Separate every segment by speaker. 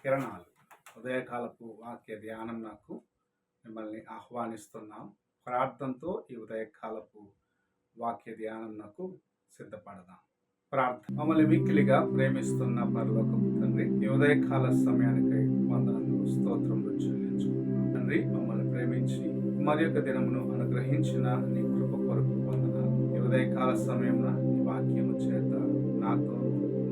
Speaker 1: కిరణాలు ఉదయకాలపు వాక్య ధ్యానం నాకు మిమ్మల్ని ఆహ్వానిస్తున్నాం. ప్రార్థనతో ఈ ఉదయకాలపు వాక్య ధ్యానం నాకు సిద్ధపడదాం. ప్రార్థన. మమ్మల్ని మిక్కిలిగా ప్రేమిస్తున్న పరలోకపు తండ్రి, ఈ ఉదయకాల సమయానికై వందనములు స్తోత్రములు చెల్లించుకుంటున్నాం. తండ్రి, మమ్మల్ని ప్రేమించి మరి యొక్క దినమును అనుగ్రహించిన నీ కృప కొరకు వందనాలు. ఈ ఉదయకాల సమయంలో నీ వాక్యము చేత నాతో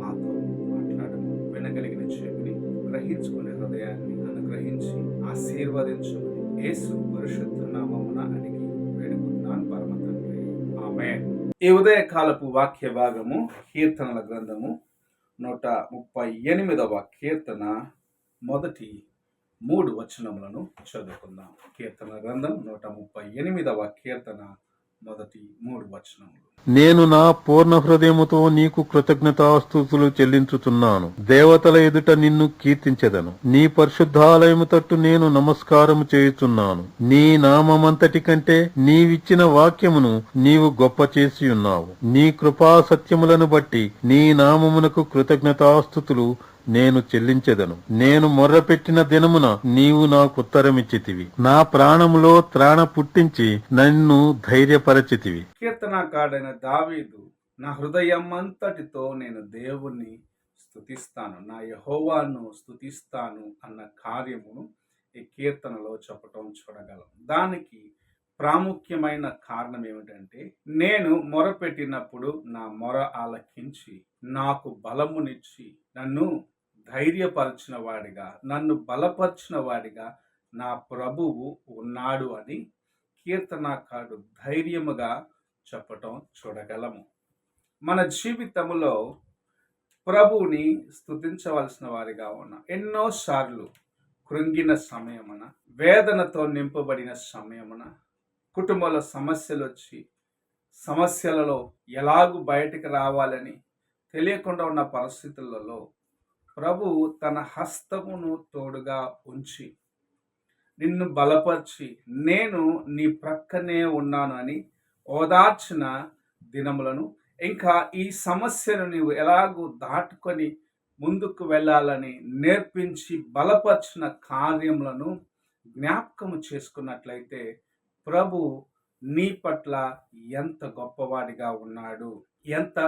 Speaker 1: మాతో మాట్లాడము, వినగలిగిన చెవిని గ్రహించుకునే హృదయాన్ని అనుగ్రహించి ఆశీర్వదించమని యేసు పరిశుద్ధ నామమున అడిగి వేడుకుంటున్నాను పరమ తండ్రి, ఆమేన్. ఈ ఉదయకాలపు వాక్య భాగము కీర్తనల గ్రంథము 138వ కీర్తన మొదటి 3 వచనములను చదువుకుందాం. కీర్తన గ్రంథం 138వ కీర్తన మొదటి 3 వచనములు.
Speaker 2: నేను నా పూర్ణ హృదయముతో నీకు కృతజ్ఞతాస్తుతులు చెల్లించుచున్నాను. దేవతల ఎదుట నిన్ను కీర్తించెదను. నీ పరిశుద్ధాలయము తట్టు నేను నమస్కారము చేయుచున్నాను. నీ నామమంతటి కంటే నీవిచ్చిన వాక్యమును నీవు గొప్ప చేసి ఉన్నావు. నీ కృపా సత్యములను బట్టి నీ నామమునకు కృతజ్ఞతాస్తుతులు నేను చెల్లించెదను. నేను మొర్రపెట్టిన దినమున నీవు నాకు ఉత్తరమిచ్చితివి. నా ప్రాణములో త్రాణ పుట్టించి నన్ను ధైర్యపరచితివి.
Speaker 1: కీర్తనకారుడైన దావీదు, నా హృదయమంతటితో నేను దేవుణ్ణి స్తుతిస్తాను, నా యెహోవాను స్తుతిస్తాను అన్న కార్యమును ఈ కీర్తనలో చెప్పటం చూడగలం. దానికి ప్రాముఖ్యమైన కారణం ఏమిటంటే, నేను మొరపెట్టినప్పుడు నా మొర ఆలకించి నాకు బలమునిచ్చి నన్ను ధైర్యపరిచిన వాడిగా, నన్ను బలపరిచిన వాడిగా నా ప్రభువు ఉన్నాడు అని కీర్తనకారుడు ధైర్యముగా చెప్పటం చూడగలము. మన జీవితంలో ప్రభువుని స్తుతించవలసిన వారిగా ఉన్నాం. ఎన్నోసార్లు కృంగిన సమయమున, వేదనతో నింపబడిన సమయమున, కుటుంబంలో సమస్యలు వచ్చి సమస్యలలో ఎలాగూ బయటకు రావాలని తెలియకుండా ఉన్న పరిస్థితులలో ప్రభువు తన హస్తమును తోడుగా ఉంచి నిన్ను బలపరిచి నేను నీ ప్రక్కనే ఉన్నాను అని ఓదార్చిన దినములను, ఇంకా ఈ సమస్యను నీవు ఎలాగూ దాటుకొని ముందుకు వెళ్ళాలని నేర్పించి బలపరిచిన కార్యములను జ్ఞాపకము చేసుకున్నట్లయితే ప్రభు నీ పట్ల ఎంత గొప్పవాడిగా ఉన్నాడు, ఎంత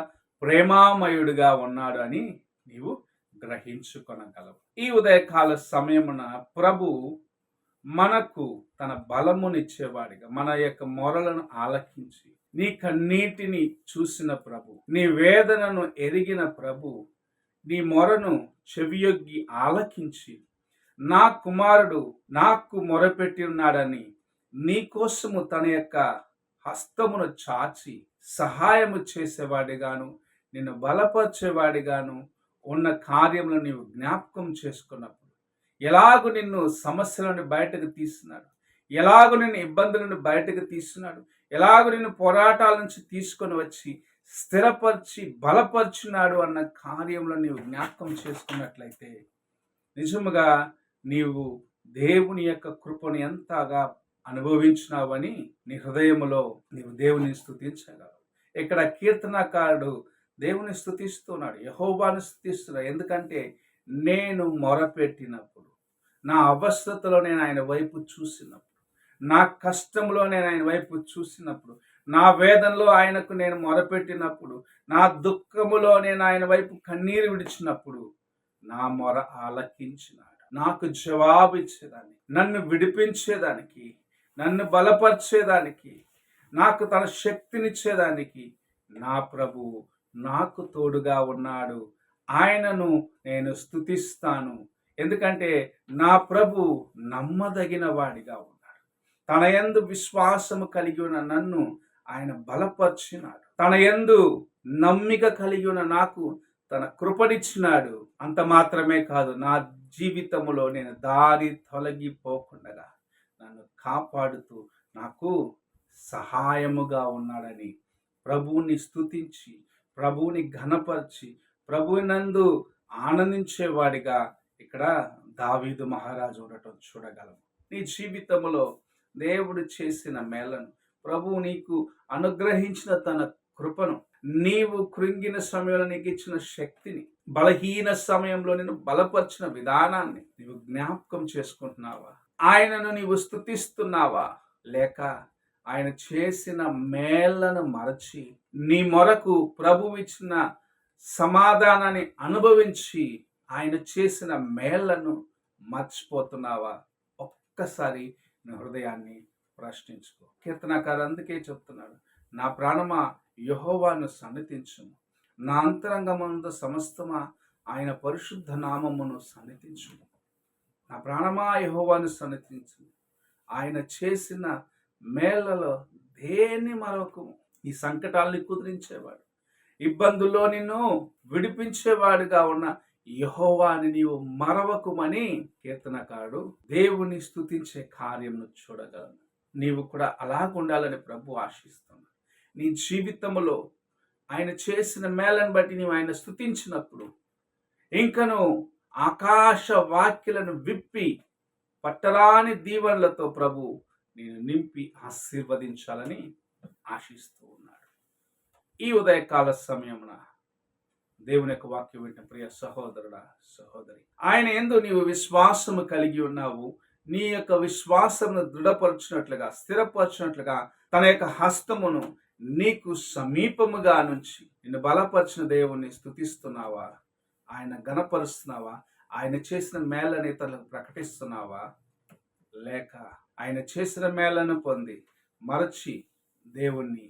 Speaker 1: ప్రేమామయుడిగా ఉన్నాడు అని నీవు గ్రహించుకొనగలవు. ఈ ఉదయకాల సమయమున ప్రభు మనకు తన బలమునిచ్చేవాడిగా, మన యొక్క మొరలను ఆలకించి నీ కన్నీటిని చూసిన ప్రభు, నీ వేదనను ఎరిగిన ప్రభు, నీ మొరను చెవియొగ్గి ఆలకించి నా కుమారుడు నాకు మొరపెట్టి ఉన్నాడని నీ కోసము తన యొక్క హస్తమును చాచి సహాయము చేసేవాడిగాను, నిన్ను బలపరిచేవాడిగాను ఉన్న కార్యములను నీవు జ్ఞాపకం చేసుకున్నప్పుడు, ఎలాగూ నిన్ను సమస్యల నుండి బయటకు తీస్తున్నాడు, ఎలాగూ నిన్ను ఇబ్బందుల నుండి బయటకు తీస్తున్నాడు, ఎలాగూ నిన్ను పోరాటాల నుంచి తీసుకొని వచ్చి స్థిరపరిచి బలపరిచినాడు అన్న కార్యములను నీవు జ్ఞాపకం చేసుకున్నట్లయితే నిజముగా నీవు దేవుని యొక్క కృపను ఎంతగా అనుభవించినావని నీ హృదయములో నీవు దేవుని స్తుతించగలవు. ఇక్కడ కీర్తనకారుడు దేవుని స్తుతిస్తున్నాడు, యెహోవాను స్తుతిస్తున్నాడు. ఎందుకంటే నేను మొరపెట్టినప్పుడు, నా అవస్థతలో నేను ఆయన వైపు చూసినప్పుడు, నా కష్టంలో నేను ఆయన వైపు చూసినప్పుడు, నా వేదనలో ఆయనకు నేను మొరపెట్టినప్పుడు, నా దుఃఖములో నేను ఆయన వైపు కన్నీరు విడిచినప్పుడు నా మొర ఆలకించినాడు. నాకు జవాబు ఇచ్చేదాన్ని, నన్ను విడిపించేదానికి, నన్ను బలపరిచేదానికి, నాకు తన శక్తినిచ్చేదానికి నా ప్రభువు నాకు తోడుగా ఉన్నాడు. ఆయనను నేను స్తుతిస్తాను. ఎందుకంటే నా ప్రభు నమ్మదగిన వాడిగా ఉన్నాడు. తన యందు విశ్వాసము కలిగి ఉన్న నన్ను ఆయన బలపరిచినాడు. తన యందు నమ్మిక కలిగి ఉన్న నాకు తన కృపనిచ్చినాడు. అంత మాత్రమే కాదు, నా జీవితంలో నేను దారి తొలగిపోకుండా నన్ను కాపాడుతూ నాకు సహాయముగా ఉన్నాడని ప్రభువుని స్తుతించి, ప్రభువుని ఘనపరిచి, ప్రభువునందు ఆనందించేవాడిగా ఇక్కడ దావీదు మహారాజు ఉండటం చూడగలము. నీ జీవితంలో దేవుడు చేసిన మేలను, ప్రభువు నీకు అనుగ్రహించిన తన కృపను, నీవు కృంగిన సమయంలో నీకు ఇచ్చిన శక్తిని, బలహీన సమయంలో నేను బలపరిచిన విధానాన్ని నీవు జ్ఞాపకం చేసుకుంటున్నావా? ఆయనను నీవు స్తుతిస్తున్నావా? లేక ఆయన చేసిన మేళ్లను మరచి నీ మొరకు ప్రభువు ఇచ్చిన సమాధానాన్ని అనుభవించి ఆయన చేసిన మేళ్లను మర్చిపోతున్నావా? ఒక్కసారి నీ హృదయాన్ని ప్రశ్నించుకో. కీర్తనకారు అందుకే చెప్తున్నాడు, నా ప్రాణమా యెహోవాను సన్నిధించుము, నా అంతరంగమందు సమస్తమా ఆయన పరిశుద్ధ నామమును సన్నిధించుము. నా ప్రాణమా యెహోవాను సన్నిధించుము, ఆయన చేసిన మేళ్లలో దేన్ని మరొకము. ఈ సంకటాల్ని కుదిరించేవాడు, ఇబ్బందుల్లో నిన్ను విడిపించేవాడుగా ఉన్న యెహోవాని నీవు మరవకుమని కీర్తనకారుడు దేవుని స్తుతించే కార్యమును చూడగలను. నీవు కూడా అలాగుండాలని ప్రభు ఆశిస్తున్నాడు. నీ జీవితంలో ఆయన చేసిన మేలను బట్టి నీవు ఆయన స్తుతించినప్పుడు ఇంకను ఆకాశ వాక్యలను విప్పి పట్టరాని దీవెనలతో ప్రభు నేను నింపి ఆశీర్వదించాలని ఆశిస్తూ ఉన్నాడు. ఈ ఉదయకాల సమయమున దేవుని యొక్క వాక్యం వింటున్న ప్రియ సహోదరుడా, సహోదరి, ఆయన యందు నీవు విశ్వాసము కలిగి ఉన్నావు. నీ యొక్క విశ్వాసమును దృఢపరచినట్లుగా, స్థిరపరచినట్లుగా తన యొక్క హస్తమును నీకు సమీపముగా నుంచి నిన్ను బలపరిచిన దేవుణ్ణి స్తుతిస్తున్నావా? ఆయన గణపరుస్తున్నావా? ఆయన చేసిన మేళ్ళని ఇతరులకు ప్రకటిస్తున్నావా? లేక ఆయన చేసిన మేళ్ళను పొంది మరచి దేవుణ్ణి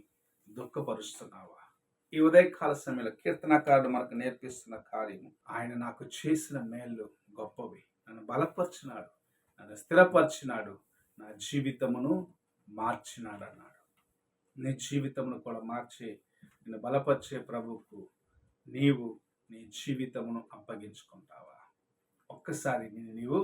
Speaker 1: దుఃఖపరుస్తున్నావా? ఈ ఉదయకాల సమయంలో కీర్తనకారుడు మనకు నేర్పిస్తున్న కార్యము, ఆయన నాకు చేసిన మేళ్ళు గొప్పవి, నన్ను బలపరిచినాడు, నన్ను స్థిరపరిచినాడు, నా జీవితమును మార్చినాడు అన్నాడు. నీ జీవితమును కూడా మార్చే, నిన్ను బలపరిచే ప్రభువుకు నీవు నీ జీవితమును అప్పగించుకుంటావా? ఒక్కసారి నీవు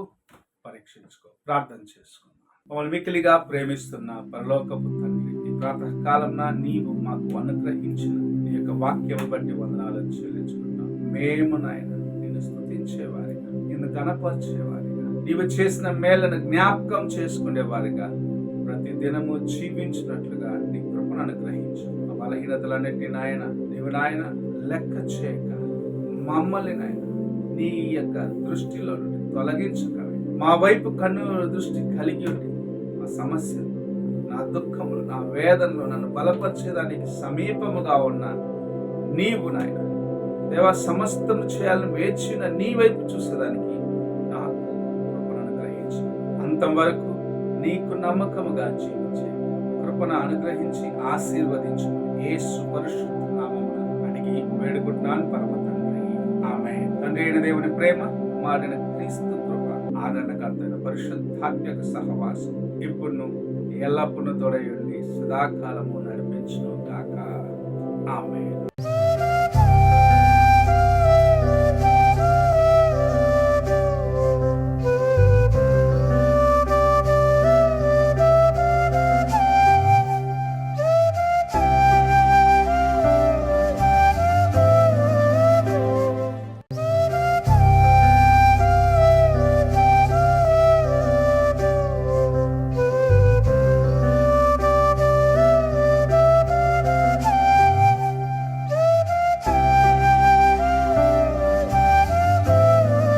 Speaker 1: పరీక్షించుకో. ప్రార్థన చేసుకుందాం. మమ్మల్ని మిక్కిలిగా ప్రేమిస్తున్న పరలోకపు తండ్రి, ఈ ప్రాతకాలంన నీవు మాకు అనుగ్రహించిన నీ యొక్క వాక్యము బట్టి వందనాలను చెల్లించుకుంటాం. మేము నాయన నిన్ను స్తుతించేవారిగా, నిన్ను గణపరిచేవారిగా, నీవు చేసిన మేళ్లను జ్ఞాపకం చేసుకునేవారిగా ప్రతి దినము జీవించినట్లుగా నీ కృపను అనుగ్రహించు. మా బలహీనతలన్నిటి నాయన నీవు నాయన లెక్క చేయక మమ్మల్ని నాయన నీ యొక్క దృష్టిలో నుండి తొలగించక మా వైపు కన్ను దృష్టి కలిగి ఉండి మా సమస్యలు, నా దుఃఖములు, నా వేదనలు నన్ను బలపరిచేదానికి సమీపముగా ఉన్న నీవు నాయన దేవా సమస్తం చేయాలని వేచిన నీ వైపు చూసేదానికి నాకు కృపను అనుగ్రహించు. అంతం వరకు నీకు నమ్మకముగా జీవించే కృపను అనుగ్రహించి ఆశీర్వదించు. యేసు పరిశుద్ధ నామమున అడిగి వేడుకుంటున్నాను పరమ తండ్రి, ఆమేన్. తండ్రి అయిన దేవుని ప్రేమ, కుమారుడైన క్రీస్తు కృప, ఆదరణకర్తైన పరిశుద్ధాత్మక సహవాసం ఇప్పుడు ఎల్లప్పుడూ తోడై ఉండి సదాకాలము నడిపించును గాక. ఆమేన్.